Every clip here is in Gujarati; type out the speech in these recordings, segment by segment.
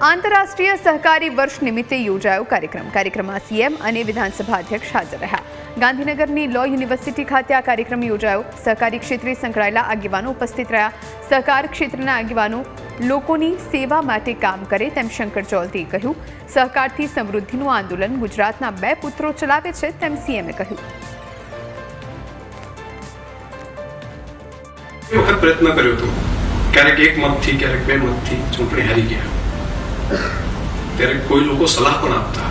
આંતરરાષ્ટ્રીય સહકારી વર્ષ નિમિત્તે યોજાયો કાર્યક્રમમાં સીએમ અને વિધાનસભા અધ્યક્ષ હાજર રહ્યા. ગાંધીનગરની લો યુનિવર્સિટી ખાતે આ કાર્યક્રમ યોજાયો. સહકારી ક્ષેત્રે સંકળાયેલા આગેવાનો ઉપસ્થિત રહ્યા. સહકાર ક્ષેત્રના આગેવાનો લોકોની સેવા માટે કામ કરે તેમ શંકર ચૌધરીએ કહ્યું. સહકારથી સમૃદ્ધિનું આંદોલન ગુજરાતના 2 પુત્રો ચલાવે છે તેમ સીએમએ કહ્યું. પ્રયત્ન કર્યો હતો, ક્યારેક 1 મતથી ક્યારેક 2 મતથી ચૂંટણી હારી ગયા. ત્યારે કોઈ લોકો સલાહ પણ આપતા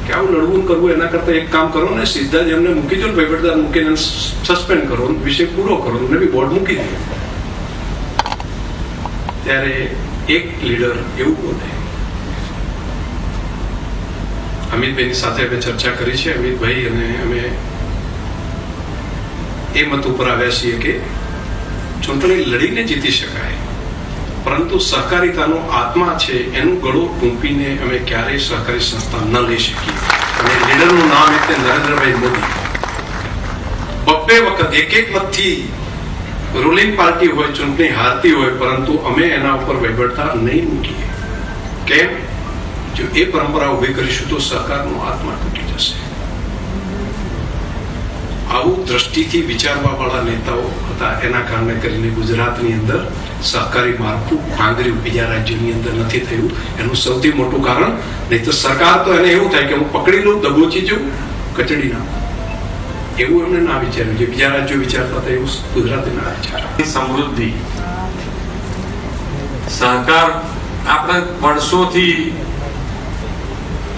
કે આવું લડવું કરવું એના કરતા એક કામ કરો ને, સીધા જ એમને મૂકી દો ને, વહીવટદાર મૂકીને સસ્પેન્ડ કરો, વિષય પૂરો કરો, એમને બી બોર્ડ મૂકી દો. ત્યારે એક લીડર એવું બોલે. અમિતભાઈની સાથે અમે ચર્ચા કરી છે. અમિતભાઈ અને અમે એ મત ઉપર આવ્યા છીએ કે ચૂંટણી લડીને જીતી શકાય, પરંતુ સહકારિતાનો આત્મા છે એનું ગળું ટૂંપીને અમે ક્યારેય સહકારી સંસ્થા ન લઈ શકીએ. અને લીડરનું નામ એટલે નરેન્દ્રભાઈ મોદી. 2 વખત 1 મતથી રૂલિંગ પાર્ટી હોય, ચૂંટણી હારતી હોય, પરંતુ અમે એના ઉપર વહીવટદાર નહીં મૂકીએ. કેમ? જો એ પરંપરા ઉભી કરીશું તો સહકારનો આત્મા તૂટી જશે. આવું દ્રષ્ટિથી વિચારવા વાળા નેતાઓ હતા. એના કારણે કરીને ગુજરાતની અંદર સહકારી માળખું માંગર્યું બીજા રાજ્યોની અંદર નથી થયું. એનું સૌથી મોટું કારણ, નહીં તો સરકાર તો એને એવું થાય કે હું પકડી લઉં, દબોચી જાઉં, કચડી નાખું. એવું એમને ના વિચાર્યું. જે બીજા રાજ્યો વિચારતા હતા એવું ગુજરાતે ના વિચાર્યું. સમૃદ્ધિ સહકાર આપણે વર્ષોથી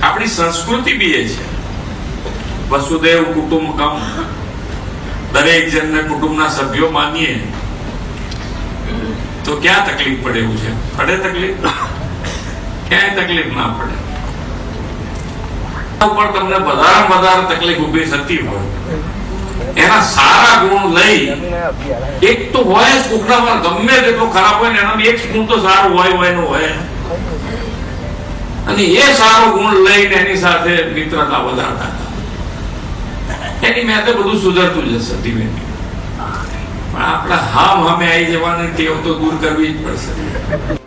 આપણી સંસ્કૃતિ બી એ છે. વસુદેવ કુટુંબકમ, દરેક જણને કુટુંબના સભ્યો માનીએ તો ક્યાં તકલીફ પડે એવું છે? પડે તકલીફ? ક્યાંય તકલીફ ના પડે. પણ તમને વધારે તકલીફ ઉભી થતી હોય, એના સારા ગુણ લઈ, એક તો હોય જ કોકના, ગમે તેટલો ખરાબ હોય ને એના એક ગુણ તો સારું હોય, અને એ સારો ગુણ લઈને એની સાથે મિત્રતા વધારતા, એની મેં તો બધું સુધરતું જશે ધીમે ધીમે. પણ આપણે હામે આવી જવાની ટેવ તો દૂર કરવી જ પડશે.